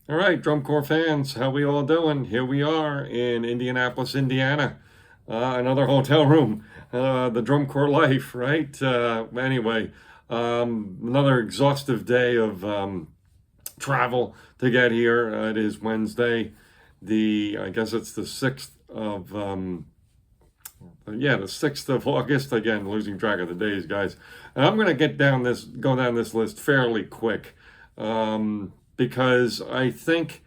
All right, Drum Corps fans, how we all doing? Here we are in Indianapolis, Indiana. Another hotel room. The Drum Corps life, right? Another exhaustive day of travel to get here. It is Wednesday. I guess it's the 6th of, the 6th of August. Again, losing track of the days, guys. And I'm going to go down this list fairly quick because I think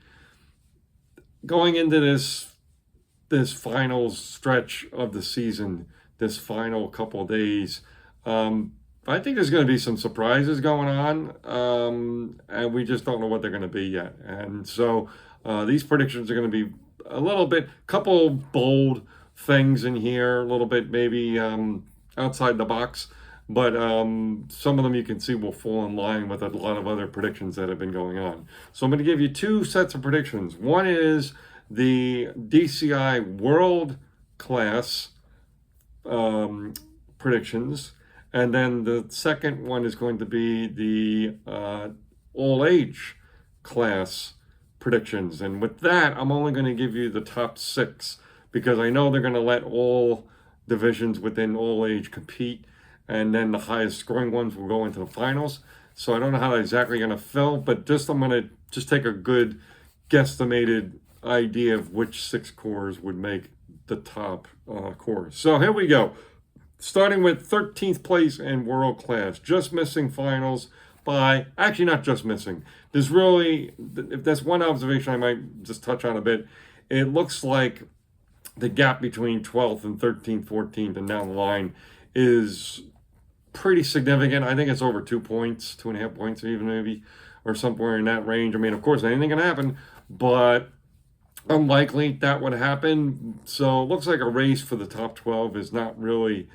going into this final stretch of the season, this final couple of days, I think there's going to be some surprises going on, and we just don't know what they're going to be yet. And so these predictions are going to be a little bit, couple bold things in here, a little bit maybe outside the box. But some of them you can see will fall in line with a lot of other predictions that have been going on. So I'm going to give you two sets of predictions. One is the DCI World Class predictions, and then the second one is going to be the All Age Class predictions. And with that, I'm only going to give you the top six because I know they're going to let all divisions within All Age compete, and then the highest scoring ones will go into the finals. So I don't know how they're exactly going to fill, but I'm going to just take a good guesstimated idea of which six cores would make the top cores. So here we go. Starting with 13th place in world class, just missing finals by, actually not just missing. There's really, if there's one observation I might just touch on a bit, it looks like the gap between 12th and 13th, 14th, and down the line is pretty significant. I think it's over 2 points, 2.5 points, even maybe, or somewhere in that range. I mean, of course, anything can happen, but unlikely that would happen. So it looks like a race for the top 12 is not really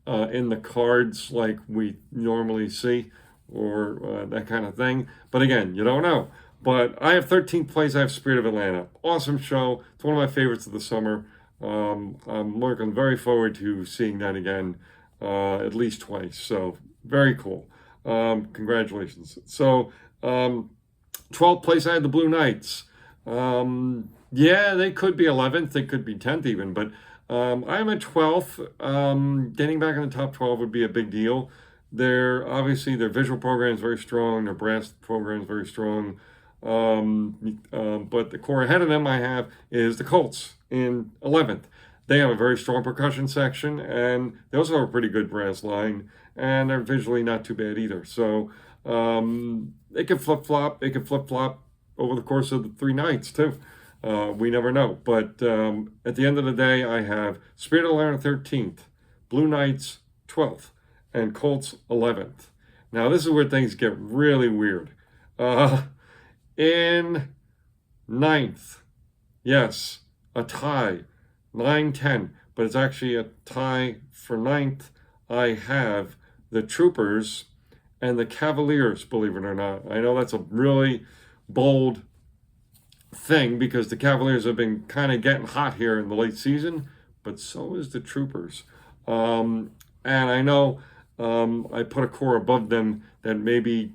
in the cards like we normally see, or that kind of thing. But again, you don't know. But I have 13th place. I have Spirit of Atlanta. Awesome show. It's one of my favorites of the summer. I'm looking very forward to seeing that again, at least twice. So very cool. Congratulations. So 12th place, I had the Blue Knights. Yeah, they could be 11th. They could be 10th even. But I'm at 12th. Getting back in the top 12 would be a big deal. Their visual program is very strong. Their brass program is very strong. But the core ahead of them I have is the Colts in 11th. They have a very strong percussion section, and they also have a pretty good brass line, and they're visually not too bad either. So they can flip flop. They can flip flop over the course of the three nights too. We never know. But at the end of the day, I have Spirit of Atlanta 13th, Blue Knights 12th, and Colts 11th. Now, this is where things get really weird. In ninth, yes, a tie, 9-10, but it's actually a tie for ninth. I have the Troopers and the Cavaliers, believe it or not. I know that's a really bold thing because the Cavaliers have been kind of getting hot here in the late season, but so is the Troopers. And I know I put a core above them that maybe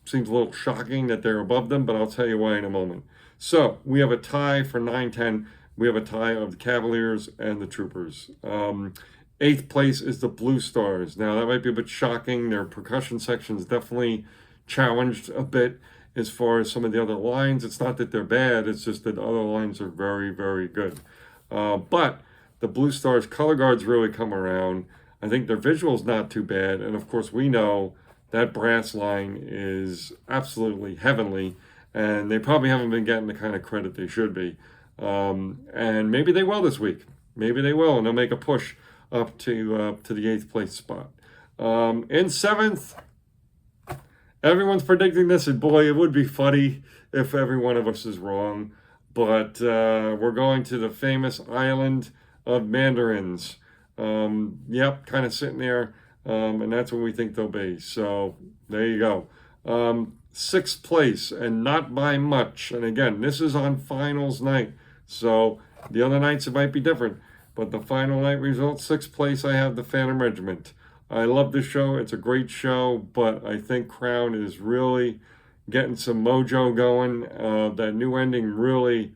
seems a little shocking that they're above them, but I'll tell you why in a moment. So we have a tie for 9-10. We have a tie of the Cavaliers and the Troopers. Eighth place is the Blue Stars. Now, that might be a bit shocking. Their percussion section is definitely challenged a bit as far as some of the other lines. It's not that they're bad, it's just that other lines are very, very good. But the Blue Stars color guards really come around. I think their visual's not too bad. And of course, we know that brass line is absolutely heavenly, and they probably haven't been getting the kind of credit they should be. And maybe they will this week. Maybe they will, and they'll make a push up to the eighth place spot. In seventh, everyone's predicting this, and boy, it would be funny if every one of us is wrong. But we're going to the famous island of Mandarins. Yep, kind of sitting there, and that's what we think they'll be. So there you go. Sixth place, and not by much. And again, this is on finals night. So the other nights it might be different. But the final night results, sixth place, I have the Phantom Regiment. I love this show. It's a great show, but I think Crown is really getting some mojo going. That new ending really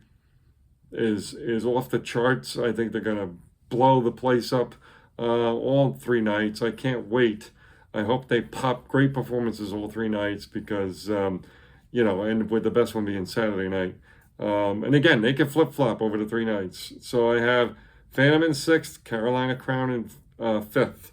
is off the charts. I think they're gonna blow the place up all 3 nights. I can't wait. I hope they pop great performances all 3 nights because and with the best one being Saturday night. And again, they can flip flop over the 3 nights. So I have Phantom in sixth, Carolina Crown in fifth.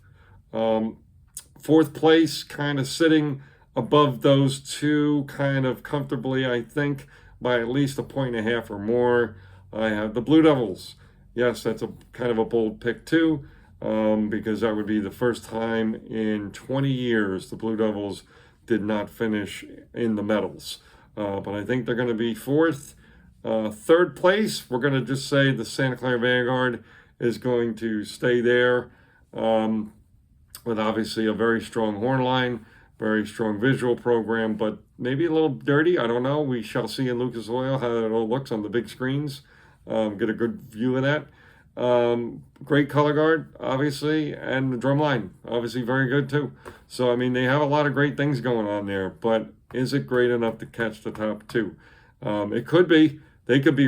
Fourth place, kind of sitting above those two, kind of comfortably, I think, by at least a point and a half or more. I have the Blue Devils. Yes, that's a kind of a bold pick too, because that would be the first time in 20 years the Blue Devils did not finish in the medals. But I think they're going to be fourth. Third place, we're going to just say the Santa Clara Vanguard is going to stay there, with obviously a very strong horn line, very strong visual program, but maybe a little dirty. I don't know. We shall see in Lucas Oil how it all looks on the big screens. Get a good view of that. Great color guard, obviously, and the drum line, obviously very good too. So, I mean, they have a lot of great things going on there, but is it great enough to catch the top two? It could be. They could be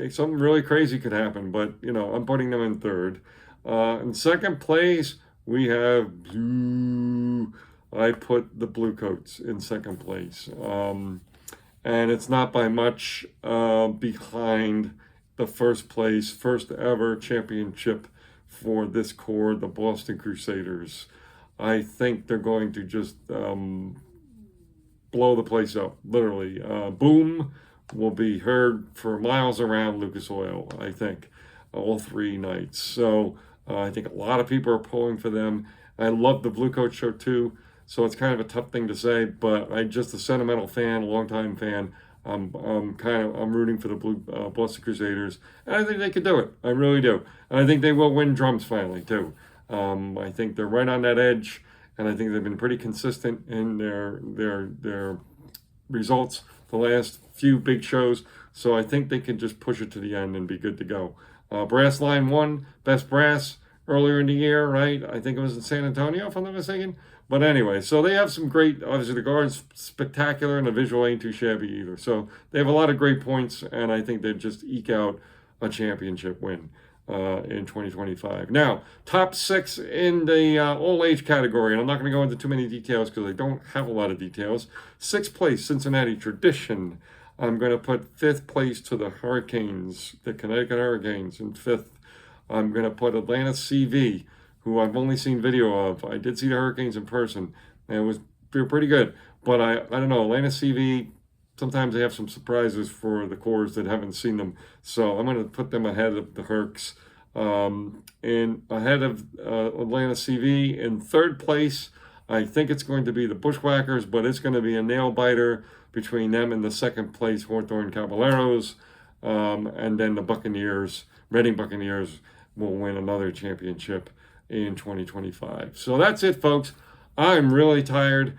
something really crazy could happen, but, I'm putting them in third. In second place, we have blue. I put the Blue Coats in second place. And it's not by much behind the first ever championship for this corps, the Boston Crusaders. I think they're going to just blow the place up, literally. Boom will be heard for miles around Lucas Oil, I think, all 3 nights. So I think a lot of people are pulling for them. I love the Blue Coat show too, so it's kind of a tough thing to say, but I'm just a sentimental fan, a longtime fan. I'm rooting for the Boston Crusaders, and I think they could do it. I really do, and I think they will win drums finally too. I think they're right on that edge, and I think they've been pretty consistent in their results the last few big shows. So I think they can just push it to the end and be good to go. Brass Line won Best Brass earlier in the year, right? I think it was in San Antonio, if I'm not mistaken. But anyway, so they have some great, obviously the guard's spectacular and the visual ain't too shabby either. So they have a lot of great points, and I think they just eke out a championship win in 2025. Now, top 6 in the all age category, and I'm not going to go into too many details because I don't have a lot of details. 6th place, Cincinnati Tradition. I'm going to put 5th place to the Hurricanes, the Connecticut Hurricanes in 5th. I'm going to put Atlanta CV, who I've only seen video of. I did see the Hurricanes in person, and they're pretty good. But I don't know, Atlanta CV, sometimes they have some surprises for the corps that haven't seen them. So I'm going to put them ahead of the Hurks. And ahead of Atlanta CV in 3rd place, I think it's going to be the Bushwhackers, but it's going to be a nail biter between them and the 2nd place Hawthorne Caballeros. And then the Buccaneers, Reading Buccaneers, will win another championship in 2025. So that's it, folks. I'm really tired.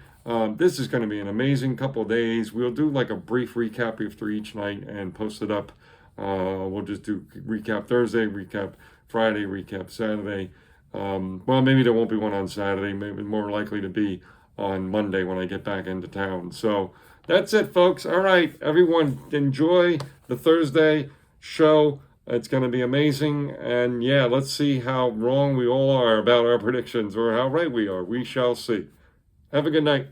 This is going to be an amazing couple of days. We'll do like a brief recap after each night and post it up. We'll just do recap Thursday, recap Friday, recap Saturday. Well, maybe there won't be one on Saturday. Maybe more likely to be on Monday when I get back into town. So that's it, folks. All right, everyone, enjoy the Thursday show. It's going to be amazing. And yeah, let's see how wrong we all are about our predictions or how right we are. We shall see. Have a good night.